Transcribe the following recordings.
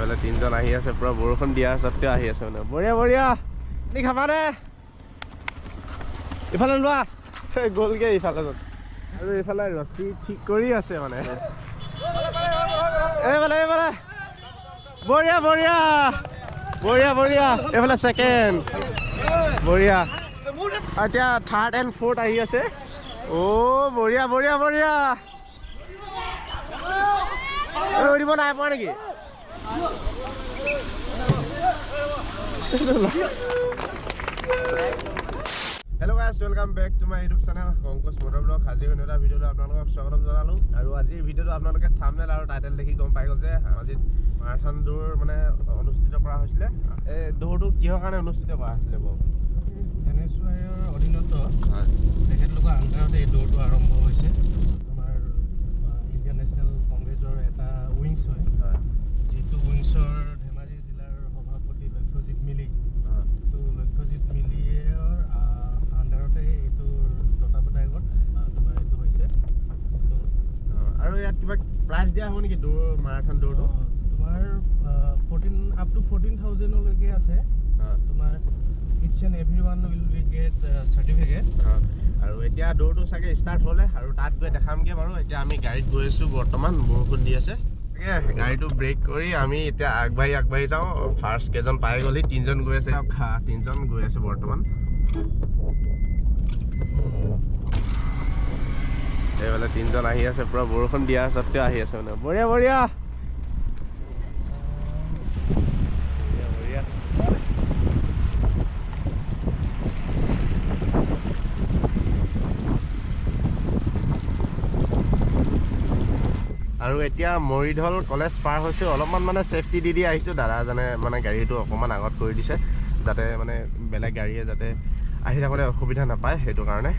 এইফালে তিনিজন আহি আছে, পুৰা বৰষুণ দিয়াৰ স্বত্তেও আহি আছে মানে। বঢ়িয়া বঢ়িয়া, তুমি খাবানে? ইফালে লোৱা, গ'লগে ইফালে আৰু এইফালে ৰছী ঠিক কৰি আছে মানে। এইফালে এইফালে বঢ়িয়া বঢ়িয়া বঢ়িয়া বঢ়িয়া, এইফালে ছেকেণ্ড বঢ়িয়া। এতিয়া থাৰ্ড এণ্ড ফ'ৰ্থ আহি আছে। অ' বঢ়িয়া বঢ়িয়া বঢ়িয়া, দিব নাই পোৱা নেকি? Hello' guys, welcome back to my YouTube channel কংকচ মটৰ ব্লগ। আজিৰ এটা ভিডিঅ'টো আপোনালোকক স্বাগতম জনালোঁ। আৰু আজিৰ ভিডিঅ'টো আপোনালোকে থাম্বনেইল আৰু টাইটেল দেখি গম পাই গ'ল যে আজিত মাৰাথন দৌৰ মানে অনুষ্ঠিত কৰা হৈছিলে। এই দৌৰটো কিহৰ কাৰণে অনুষ্ঠিত কৰা হৈছিলে বাৰু? NSYৰ অধীনত তেখেতলোকৰ আণ্ডাৰতে এই দৌৰটো আৰম্ভ হৈছে। আমাৰ ইণ্ডিয়ান নেশ্যনেল কংগ্ৰেছৰ এটা উইংছ হয়, যিটো উইংছৰ ধেমাজি জিলাৰ সভাপতি লক্ষ্যজিৎ মিলি, তো লক্ষ্যজিৎ মিলিৰ আণ্ডাৰতে এইটোৰ তত্বাৱধায়কত তোমাৰ এইটো হৈছে। আৰু ইয়াত কিবা প্ৰাইজ দিয়া হ'ব নেকি দৌৰ মাৰাথন দৌৰটো? তোমাৰ 14,000লৈকে আছে। তোমাৰ it's and everyone will be get certificate. আৰু এতিয়া দৌৰটো চাগে ষ্টাৰ্ট হ'লে আৰু তাত গৈ দেখামগৈ বাৰু। এতিয়া আমি গাড়ীত গৈ আছোঁ, বৰ্তমান বৰষুণ দি আছে। গাড়ীটো ব্ৰেক কৰি আমি এতিয়া আগবাঢ়ি যাওঁ। ফাৰ্ষ্ট কেইজন পাই গ'লি, তিনিজন গৈ আছে, তিনিজন গৈ আছে বৰ্তমান। এইফালে তিনিজন আহি আছে, পুৰা বৰষুণ দিয়াৰ স্বত্তেও আহি আছে মানে। বঢ়িয়া বঢ়িয়া আৰু এতিয়া মৰিধল কলেজ পাৰ হৈছোঁ। অলপমান মানে ছেফটি দি আহিছোঁ। দাদাজনে মানে গাড়ীটো অকণমান আগত কৰি দিছে, যাতে মানে বেলেগ গাড়ীয়ে যাতে আহি থাকোঁতে অসুবিধা নাপায়, সেইটো কাৰণে।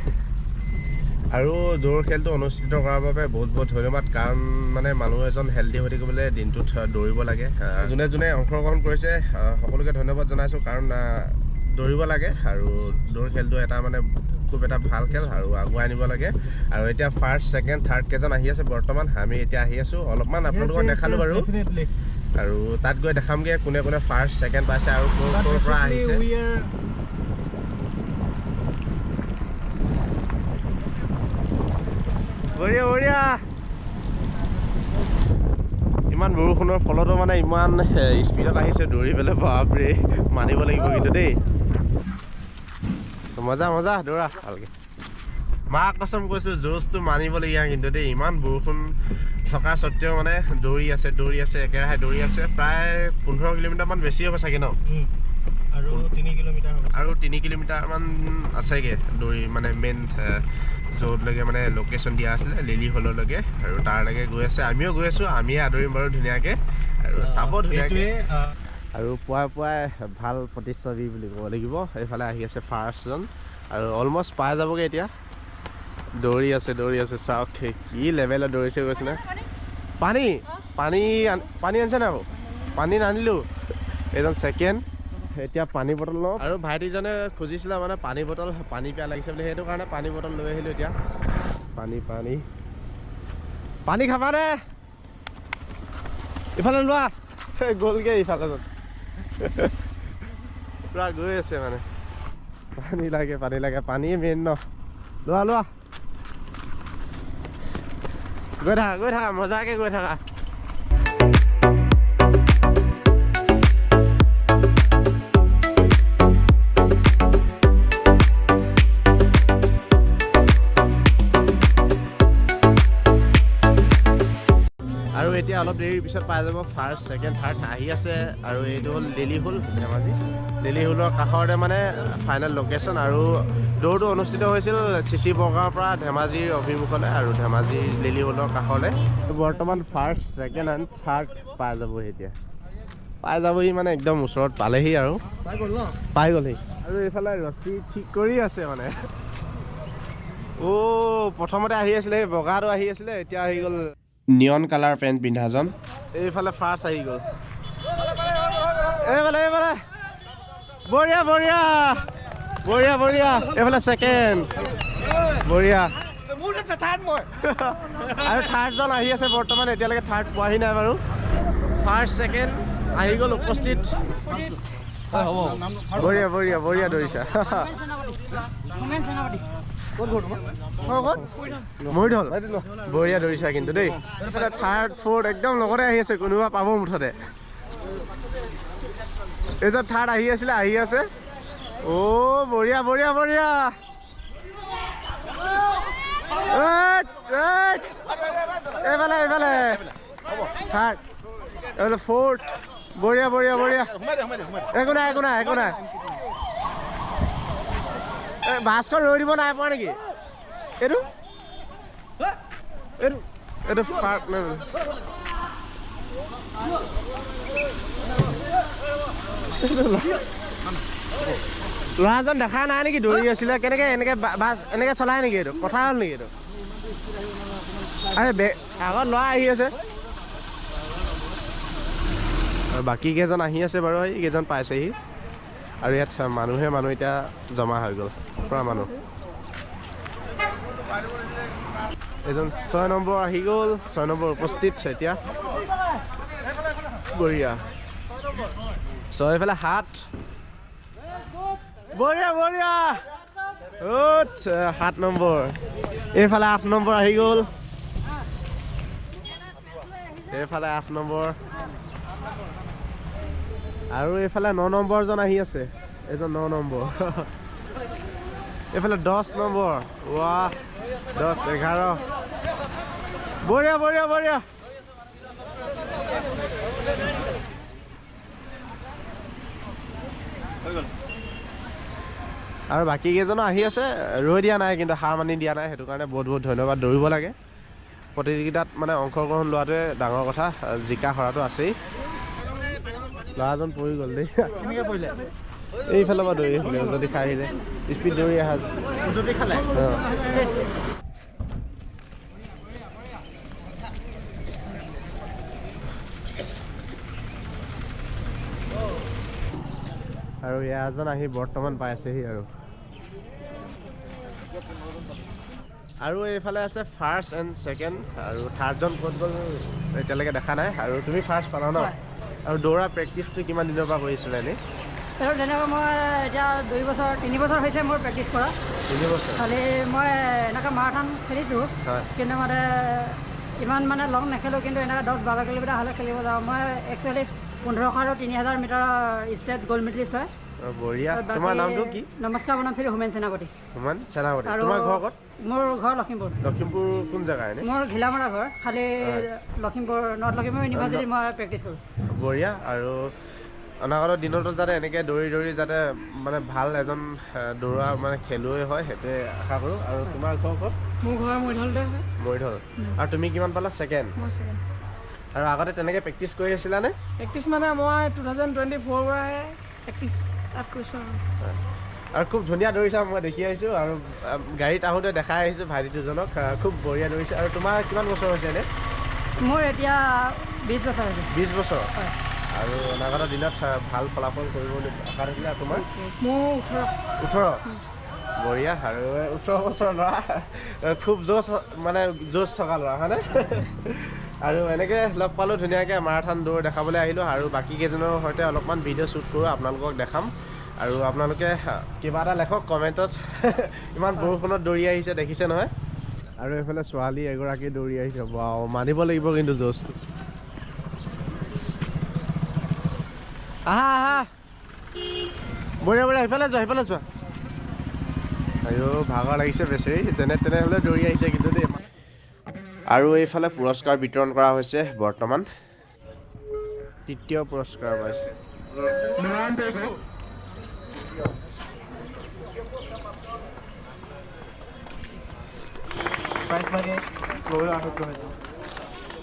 আৰু দৌৰ খেলটো অনুষ্ঠিত কৰাৰ বাবে বহুত বহুত ধন্যবাদ। কাৰণ মানে মানুহ এজন হেল্ডি হৈ থাকিবলৈ দিনটোত দৌৰিব লাগে। যোনে যোনে অংশগ্ৰহণ কৰিছে সকলোকে ধন্যবাদ জনাইছোঁ, কাৰণ দৌৰিব লাগে। আৰু দৌৰ খেলটো এটা মানে খুব এটা ভাল খেল আৰু আগুৱাই নিব লাগে। আৰু এতিয়া ফাৰ্ষ্ট, ছেকেণ্ড, থাৰ্ড কেইজন আহি আছে বৰ্তমান। আমি এতিয়া আহি আছোঁ, অলপমান আপোনালোকক দেখালোঁ বাৰু। আৰু তাত গৈ দেখামগৈ কোনে কোনে ফাৰ্ষ্ট, ছেকেণ্ড পাইছে আৰু ক'ৰ পৰা আহিছে। বঢ়িয়া বঢ়িয়া, ইমান বৰষুণৰ ফলতো মানে ইমান স্পীডত আহিছে দৌৰি পেলাই, বাপৰে মানিব লাগিব কিন্তু দেই। মজা মজা দৌৰা ভালকৈ। মাক কচম কৈছোঁ, জোচটো মানিবলগীয়া কিন্তু দেই। ইমান বৰষুণ থকা স্বত্তেও মানে দৌৰি আছে একেৰাহে দৌৰি আছে। প্ৰায় 15 কিলোমিটাৰমান বেছি হ'ব চাগে ন? আৰু 3 কিলোমিটাৰ হ'ব, আৰু 3 কিলোমিটাৰমান আছেগৈ দৌৰি, মানে মেইন য'তলৈকে মানে লোকেশ্যন দিয়া আছিলে লিলি হললৈকে, আৰু তাৰলৈকে গৈ আছে। আমিও গৈ আছোঁ, আমিয়ে আদৰিম বাৰু ধুনীয়াকৈ আৰু চাব ধুনীয়াকৈ। আৰু পুৱাই ভাল প্ৰতিচ্ছবি বুলি ক'ব লাগিব। এইফালে আহি আছে ফাৰ্ষ্টজন আৰু অলমষ্ট পাই যাবগৈ এতিয়া। দৌৰি আছে চাওক কি লেভেলত দৌৰিছে গৈছে না। পানী আনিছে নাই বাৰু? পানী নানিলোঁ। এইজন ছেকেণ্ড। এতিয়া পানী বটল লওঁ। আৰু ভাইটিজনে খুজিছিলে মানে পানী পিয়া লাগিছে বুলি, সেইটো কাৰণে পানী বটল লৈ আহিলোঁ। এতিয়া পানী খাবানে? ইফালে লোৱা, গ'লগে ইফালে পুৰা গৈ আছে মানে। পানী লাগে পানীয়ে মেইন ন। লোৱা গৈ থাকা মজাকে গৈ থাকা। আৰু এতিয়া অলপ দেৰিৰ পিছত পাই যাব ফাৰ্ষ্ট, ছেকেণ্ড, থাৰ্ড আহি আছে। আৰু এইটো হ'ল লিলি হোল, ধেমাজি লিলি হোলৰ কাষতে মানে ফাইনেল লোকেশ্যন। আৰু দৌৰটো অনুষ্ঠিত হৈছিল চিচি বগাঁৱৰ পৰা ধেমাজিৰ অভিমুখলৈ আৰু ধেমাজিৰ লিলি হোলৰ কাষলৈ। বৰ্তমান ফাৰ্ষ্ট, ছেকেণ্ড এণ্ড থাৰ্ড পাই যাবহি মানে একদম ওচৰত পালেহি আৰু পাই গ'লহি। আৰু এইফালে ৰছী ঠিক কৰি আছে মানে। প্ৰথমতে আহি আছিলে সেই বগাটো আহি আছিলে, এতিয়া আহি গ'ল নিয়ন কালাৰ পেণ্ট পিন্ধাজন। এইফালে ফাৰ্ষ্ট আহি গ'ল। এইফালে বঢ়িয়া এইফালে ছেকেণ্ড বঢ়িয়া। আৰু থাৰ্ডজন আহি আছে বৰ্তমান, এতিয়ালৈকে থাৰ্ড পোৱাহি নাই বাৰু। ফাৰ্ষ্ট, ছেকেণ্ড, আহি গ'ল উপস্থিত বঢ়িয়া বঢ়িয়া বঢ়িয়া দৌৰিছা মৰিধল বঢ়িয়া দৌৰিছা কিন্তু দেই থাৰ্ড ফ'ৰ্থ একদম লগতে আহি আছে কোনোবা পাব মুঠতে এইজন থাৰ্ড আহি আছিলে আহি আছে অ' বঢ়িয়া বঢ়িয়া বঢ়িয়া এইফালে এইফালে থাৰ্ড এইফালে ফ'ৰ্থ বঢ়িয়া বঢ়িয়া বঢ়িয়া একো নাই একো নাই একো নাই বাছখন ৰৈ দিব নাই পোৱা নেকি এইটো এইটো এইটো ল'ৰাজন দেখা নাই নেকি দৌৰি আছিলে কেনেকৈ এনেকৈ বাছ এনেকৈ চলাই নেকি এইটো কথা হ'ল নেকি এইটো আগত ল'ৰা আহি আছে বাকী কেইজন আহি আছে বাৰু এইকেইজন পাইছেহি আৰু ইয়াত মানুহে মানুহ এতিয়া জমা হৈ গ'ল পৰা মানুহ এজন 6 নম্বৰ আহি গ'ল 6 নম্বৰ উপস্থিত এতিয়া বঢ়িয়া এইফালে 7 বঢ়িয়া বঢ়িয়া 7 নম্বৰ এইফালে 8 নম্বৰ আহি গ'ল এইফালে 8 নম্বৰ আৰু এইফালে 9 নম্বৰজন আহি আছে এইজন 9 নম্বৰ এইফালে 10 নম্বৰ ৱাহ 10 11 বঢ়িয়া বঢ়িয়া বঢ়িয়া আৰু বাকী কেইজনো আহি আছে ৰৈ দিয়া নাই কিন্তু হাৰ মানি দিয়া নাই সেইটো কাৰণে বহুত বহুত ধন্যবাদ দৌৰিব লাগে প্ৰতিযোগিতাত মানে অংশগ্ৰহণ লোৱাটোৱে ডাঙৰ কথা জিকা হৰাটো আছেই ল'ৰাজন পৰি গ'ল দেই কেনেকৈ পৰিলে এইফালৰ পৰা দৌৰি আহিলে যদি খাই আহিলে স্পীড দৌৰি অহা যদি খালে আৰু ইয়াৰজন আহি বৰ্তমান পাইছেহি আৰু এইফালে আছে ফাৰ্ষ্ট এণ্ড ছেকেণ্ড আৰু থাৰ্ডজন ক'ত গ'ল এতিয়ালৈকে দেখা নাই আৰু তুমি ফাৰ্ষ্ট পালা ন আৰু দৌৰা প্ৰেক্টিছটো কিমান দিনৰ পৰা কৰিছিলে এনেই যেনেকৈ মই এতিয়া 2 বছৰ 3 বছৰ হৈছে মোৰ প্ৰেক্টিছ কৰা 3 বছৰ খালি মই এনেকৈ মাৰাথন খেলিছোঁ কিন্তু মানে ইমান মানে লং নেখেলোঁ কিন্তু এনেকৈ 10-12 কিলোমিটাৰ হ'লে খেলিব যাওঁ মই একচুৱেলি 1500 আৰু 3000 মিটাৰৰ ষ্টেট গ'ল্ড মেডেলিষ্ট হয় বঢ়িয়া তোমাৰ নামটো কি নমস্কাৰ মোৰ নাম শ্ৰী হোমেন সেনাপতি তোমাৰ ঘৰ ক'ত মোৰ ঘৰ লখিমপুৰ কোন জেগা এনে মোৰ ঘিলামৰা ঘৰ খালি লখিমপুৰ নৰ্থ লখিমপুৰ ইউনিভাৰ্চিটি মই প্ৰেক্টিছ কৰোঁ বঢ়িয়া আৰু অনাগত দিনতো যাতে এনেকৈ দৌৰি দৌৰি যাতে মানে ভাল এজন দৌৰা মানে খেলুৱৈ হয় সেইটোৱে আশা কৰোঁ আৰু তোমাৰ ঘৰ ক'ত মোৰ ঘৰ মৰিধলতে মৰিধল আৰু তুমি কিমান পালা ছেকেণ্ড আৰু আগতে তেনেকৈ প্ৰেক্টিছ কৰি আছিলানে প্ৰেক্টিছ মানে মই 2024 পৰাই প্ৰেক্টিছ ষ্টাৰ্ট কৰিছোঁ আৰু খুব ধুনীয়া দৌৰিছা মই দেখি আহিছোঁ আৰু গাড়ীত আহোঁতে দেখাই আহিছোঁ ভাইটি দুজনক খুব বঢ়িয়া দৌৰিছে আৰু তোমাৰ কিমান বছৰ হৈছে এনে মোৰ এতিয়া 20 বছৰ হৈছে 20 বছৰ আৰু অনাগত দিনত ভাল ফলাফল কৰিবলৈ আশা থাকিলে তোমাৰ মোৰ 18 বঢ়িয়া আৰু 18 বছৰ ল'ৰা খুব জোচ থকা ল'ৰা হয়নে আৰু এনেকৈ লগ পালোঁ ধুনীয়াকৈ মাৰাথন দৌৰ দেখাবলৈ আহিলোঁ আৰু বাকী কেইজনৰ সৈতে অলপমান ভিডিঅ' শ্বুট কৰোঁ আপোনালোকক দেখাম আৰু আপোনালোকে কিবা এটা লেখক কমেণ্টত ইমান বৰষুণত দৌৰি আহিছে দেখিছে নহয় আৰু এইফালে ছোৱালী এগৰাকী দৌৰি আহিছে মানিব লাগিব কিন্তু জোচটো আহা আহা বঢ়িয়া বঢ়িয়া সিফালে যোৱা আৰু ভাগৰ লাগিছে বেচেৰি তেনেহ'লে দৌৰি আহিছে কিন্তু দেই আৰু এইফালে পুৰস্কাৰ বিতৰণ কৰা হৈছে বৰ্তমান তৃতীয় পুৰস্কাৰ পাইছে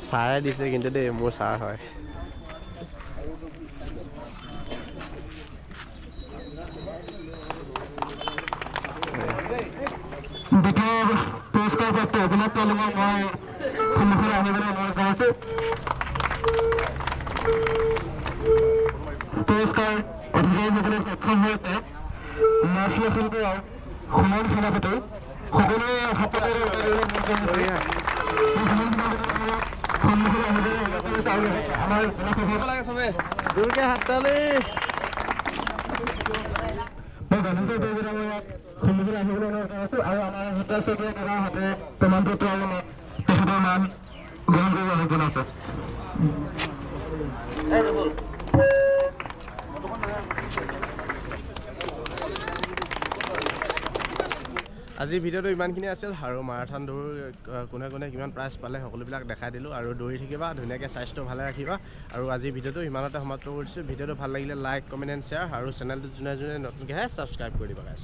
ছাৰে দিছে কিন্তু দেই মোৰ ছাৰ হয় পুৰস্কাৰপ্ৰাপ্ত অভিনেতালোকক মই সন্মুখলৈ আহিবলৈ অনুৰোধ জনাইছোঁ পুৰস্কাৰ অধিকাৰী হ'বলৈ সক্ষম হৈছে নৰ্থ লখিমপুৰৰ সুমন সেনাপতি সকলোৱে জোৰকে হাত তালি আজি ভিডিঅ'টো ইমানখিনি আছিল আৰু মাৰাথন দৌৰ কোনে কোনে কিমান প্ৰাইজ পালে সকলোবিলাক দেখাই দিলোঁ আৰু দৌৰি থাকিবা ধুনীয়াকৈ স্বাস্থ্য ভালে ৰাখিবা আৰু আজি ভিডিঅ'টো ইমানতে সমাপ্ত কৰিছোঁ ভিডিঅ'টো ভাল লাগিলে লাইক কমেণ্ট এণ্ড শ্বেয়াৰ আৰু চেনেলটো যোনে যোনে নতুনকৈহে ছাবস্ক্ৰাইব কৰি দিবা গাইছ